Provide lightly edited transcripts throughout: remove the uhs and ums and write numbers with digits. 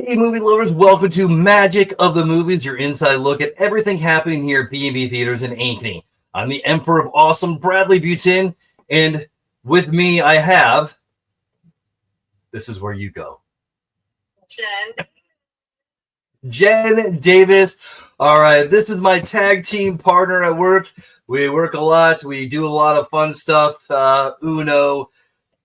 Hey, movie lovers, welcome to Magic of the Movies, your inside look at everything happening here at B&B Theaters in Ankeny. I'm the Emperor of Awesome, Bradley Butin, and with me I have... This is where you go. Jen Davis. All right, this is my tag team partner at work. We work a lot. We do a lot of fun stuff. Uno,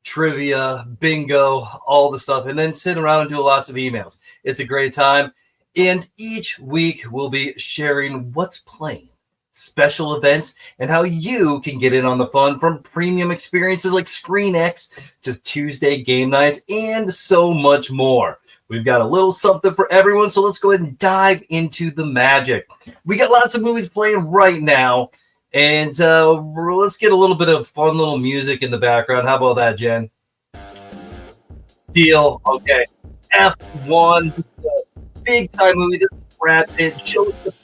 trivia, bingo, all the stuff, and then sit around and do lots of emails. It's a great time. And each week we'll be sharing what's playing, special events, and how you can get in on the fun, from premium experiences like ScreenX to Tuesday game nights and so much more. We've got a little something for everyone, so let's go ahead and dive into the magic. We got lots of movies playing right now, and let's get a little bit of fun little music in the background. How about that, Jen? Deal. Okay. F1, big time movie. This is Brad Pitt. Joseph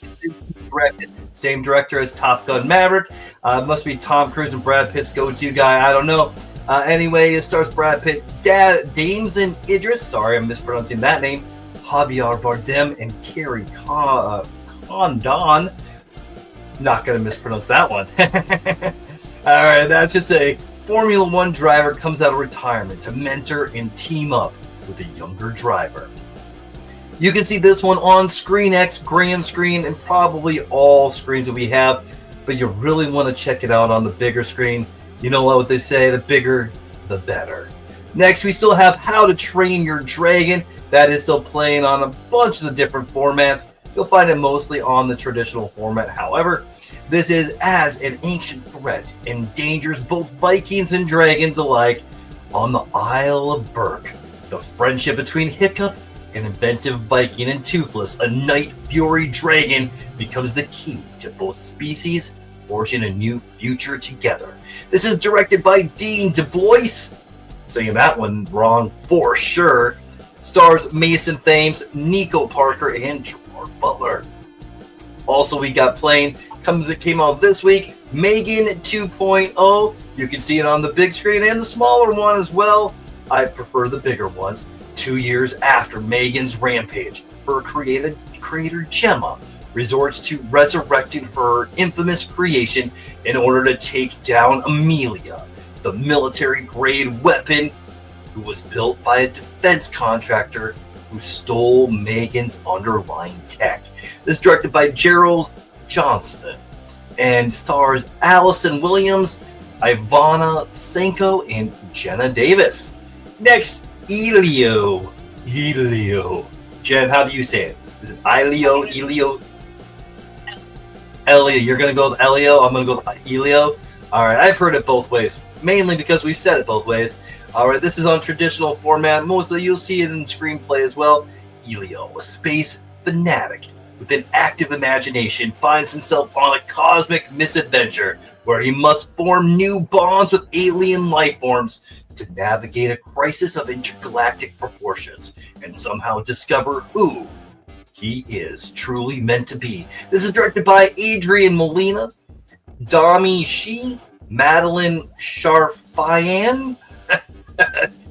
directed. Same director as Top Gun Maverick. Must be Tom Cruise and Brad Pitt's go-to guy. I don't know. Anyway, it stars Brad Pitt, Damson Idris. Sorry, I'm mispronouncing that name. Javier Bardem and Carrie Condon. Not going to mispronounce that one. All right, that's just a Formula One driver comes out of retirement to mentor and team up with a younger driver. You can see this one on ScreenX, grand screen, and probably all screens that we have, but you really want to check it out on the bigger screen. You know what they say, the bigger, the better. Next, we still have How to Train Your Dragon. That is still playing on a bunch of the different formats. You'll find it mostly on the traditional format. However, this is as an ancient threat endangers both Vikings and dragons alike on the Isle of Berk. The friendship between Hiccup, an inventive Viking, and Toothless, a night fury dragon, becomes the key to both species forging a new future together. This is directed by Dean DeBlois. Saying that one wrong for sure. Stars Mason Thames, Nico Parker, and Gerard Butler. Also, we got playing, came out this week, Megan 2.0. You can see it on the big screen and the smaller one as well. I prefer the bigger ones. 2 years after Megan's rampage, her creator Gemma resorts to resurrecting her infamous creation in order to take down Amelia, the military-grade weapon who was built by a defense contractor who stole Megan's underlying tech. This is directed by Gerald Johnston and stars Allison Williams, Ivana Senko, and Jenna Davis. Next, Elio. Jen, how do you say it? Is it Elio? Elio. You're going to go with Elio. I'm going to go with Elio. All right. I've heard it both ways, mainly because we've said it both ways. All right. This is on traditional format. Mostly you'll see it in screenplay as well. Elio, a space fanatic with an active imagination, finds himself on a cosmic misadventure where he must form new bonds with alien life forms to navigate a crisis of intergalactic proportions and somehow discover who he is truly meant to be. This is directed by Adrian Molina, Dami Shi, Madeline Sharfayan.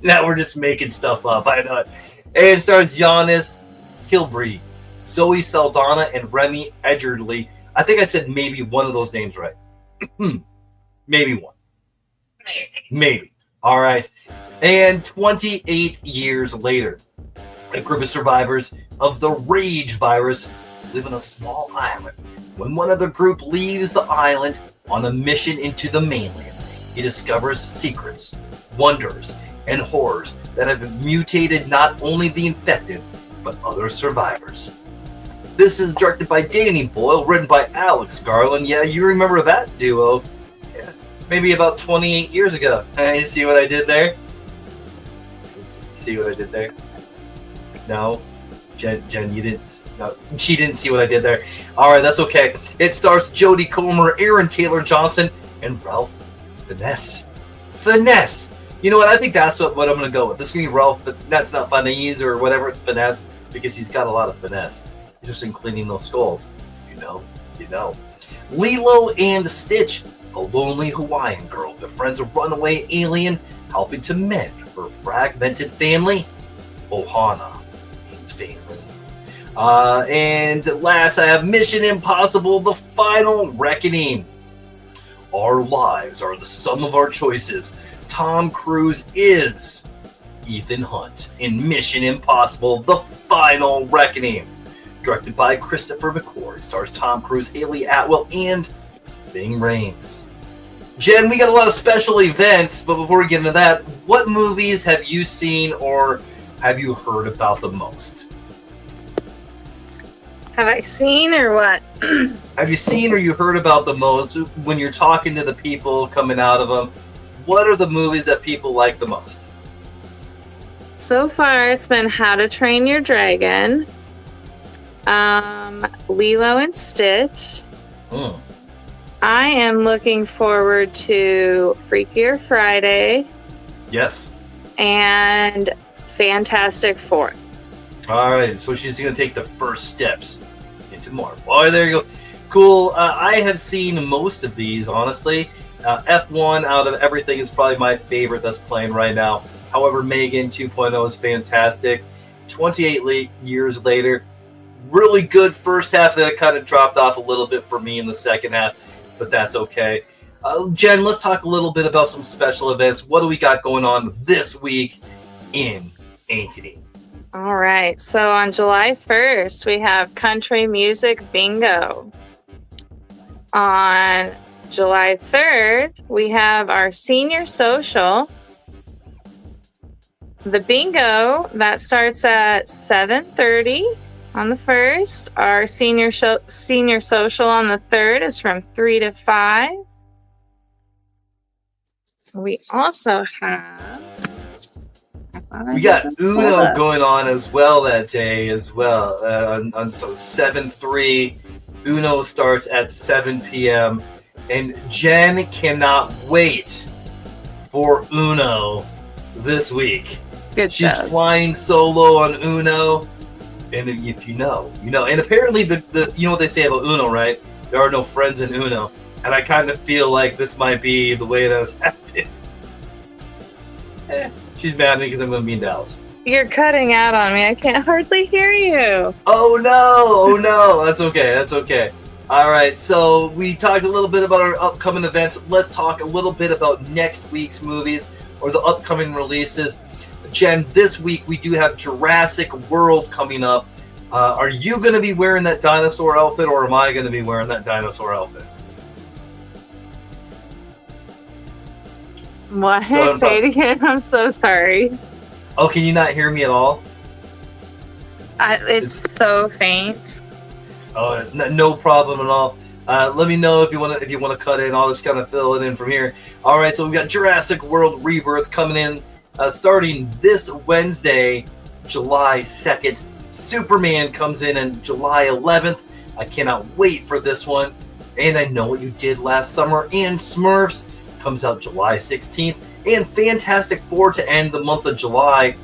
Now we're just making stuff up, I know it. And it stars Giannis Kilbrey, Zoe Saldana, and Remy Edgerly. I think I said maybe one of those names right. Maybe one. Maybe. All right. And 28 years later, a group of survivors of the Rage virus live on a small island. When one of the group leaves the island on a mission into the mainland, he discovers secrets, wonders, and horrors that have mutated not only the infected, but other survivors. This is directed by Danny Boyle, written by Alex Garland. Yeah, you remember that duo. Yeah, maybe about 28 years ago. You see what I did there? See what I did there? No? Jen, you didn't. No, she didn't see what I did there. All right, that's okay. It stars Jodie Comer, Aaron Taylor Johnson, and Ralph Finesse. You know what? I think that's what I'm going to go with. This is going to be Ralph, but that's not Finesse or whatever. It's Finesse because he's got a lot of finesse. He's just in cleaning those skulls. You know. Lilo and Stitch, a lonely Hawaiian girl befriends a runaway alien helping to mend her fragmented family. Ohana, a Ocean's family. And last, I have Mission Impossible: The Final Reckoning. Our lives are the sum of our choices. Tom Cruise is Ethan Hunt in Mission Impossible: The Final Reckoning. Directed by Christopher McQuarrie, stars Tom Cruise, Haley Atwell, and Ving Rhames. Jen, we got a lot of special events, but before we get into that, what movies have you seen or have you heard about the most? Have I seen or what? Have you seen or you heard about the most when you're talking to the people coming out of them? What are the movies that people like the most? So far, it's been How to Train Your Dragon, Lilo and Stitch. I am looking forward to Freakier Friday. Yes. And Fantastic Four. All right, so she's going to take the first steps into Marvel. Oh, there you go. Cool. I have seen most of these, honestly. F1 out of everything is probably my favorite that's playing right now. However, Megan 2.0 is fantastic. 28 years later, really good first half. Then it kind of dropped off a little bit for me in the second half, but that's okay. Jen, let's talk a little bit about some special events. What do we got going on this week in Ankeny? All right. So on July 1st, we have Country Music Bingo. On July 3rd, we have our Senior Social. The bingo, that starts at 7:30 on the 1st. Our Senior Social on the 3rd is from 3 to 5. We also have... We got Uno going on as well that day as well. On so 7/3, Uno starts at 7 p.m. And Jen cannot wait for Uno this week. Good She's job. flying solo on Uno. And if you know, you know. And apparently, the you know what they say about Uno, right? There are no friends in Uno. And I kind of feel like this might be the way that's happening. She's mad at me because I'm going to be in Dallas. You're cutting out on me. I can't hardly hear you. Oh no. That's okay. All right, so we talked a little bit about our upcoming events. Let's talk a little bit about next week's movies or the upcoming releases. Jen, this week we do have Jurassic World coming up. Are you going to be wearing that dinosaur outfit, or am I going to be wearing that dinosaur outfit? What? Say it again. I'm so sorry. Oh, can you not hear me at all? It's so faint. Oh, no problem at all. Let me know if you want to cut in. I'll just kind of fill it in from here. All right, so we've got Jurassic World Rebirth coming in starting this Wednesday, July 2nd. Superman comes in on July 11th. I cannot wait for this one. And I Know What You Did Last Summer and Smurfs comes out July 16th. And Fantastic Four to end the month of July.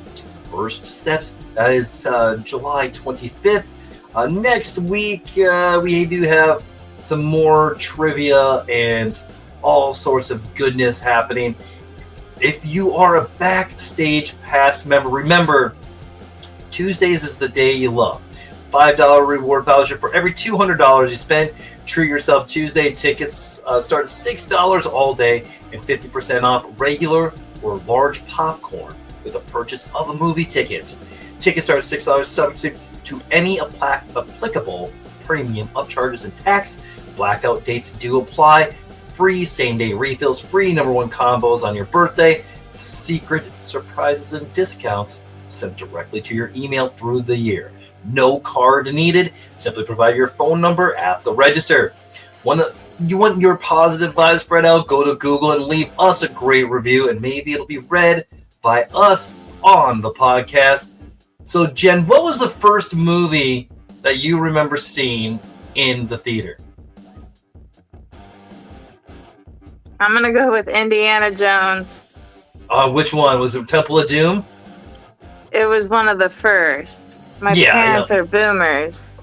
First Steps, that is July 25th. Next week, we do have some more trivia and all sorts of goodness happening. If you are a Backstage Pass member, remember, Tuesdays is the day you love. $5 reward voucher for every $200 you spend. Treat Yourself Tuesday. Tickets start at $6 all day and 50% off regular or large popcorn with a purchase of a movie ticket. Tickets start at $6 subject to any applicable premium upcharges and tax. Blackout dates do apply. Free same-day refills, free #1 combos on your birthday, secret surprises and discounts sent directly to your email through the year. No card needed. Simply provide your phone number at the register. You want your positive vibes spread out? Go to Google and leave us a great review, and maybe it'll be read by us on the podcast. So, Jen, what was the first movie that you remember seeing in the theater? I'm going to go with Indiana Jones. Which one? Was it Temple of Doom? It was one of the first. My parents are boomers.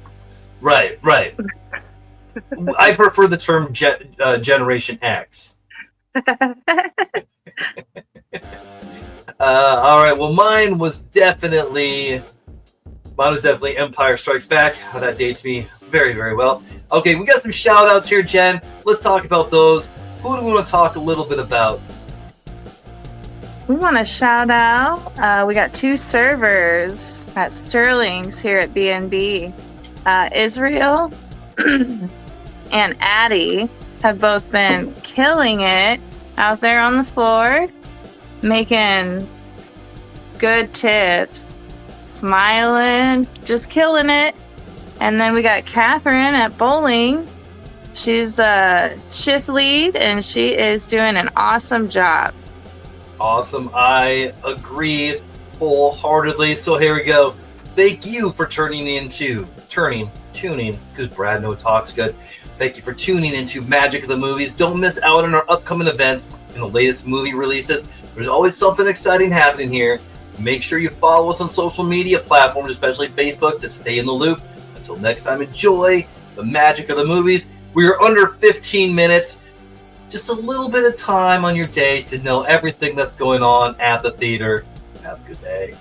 Right. I prefer the term Generation X. All right, well, mine was definitely Mine was definitely Empire Strikes Back. That dates me very, very well. Okay, we got some shout outs here, Jen. Let's talk about those. Who do we want to talk a little bit about? We want to shout out. We got 2 servers at Sterling's here at BNB. Israel and Addie have both been killing it out there on the floor, making good tips, smiling, just killing it. And then we got Catherine at bowling. She's a shift lead and she is doing an awesome job. Awesome. I agree wholeheartedly. So here we go. Thank you for tuning, because Brad no talks good. Thank you for tuning into Magic of the Movies. Don't miss out on our upcoming events and the latest movie releases. There's always something exciting happening here. Make sure you follow us on social media platforms, especially Facebook, to stay in the loop. Until next time, enjoy the magic of the movies. We are under 15 minutes. Just a little bit of time on your day to know everything that's going on at the theater. Have a good day.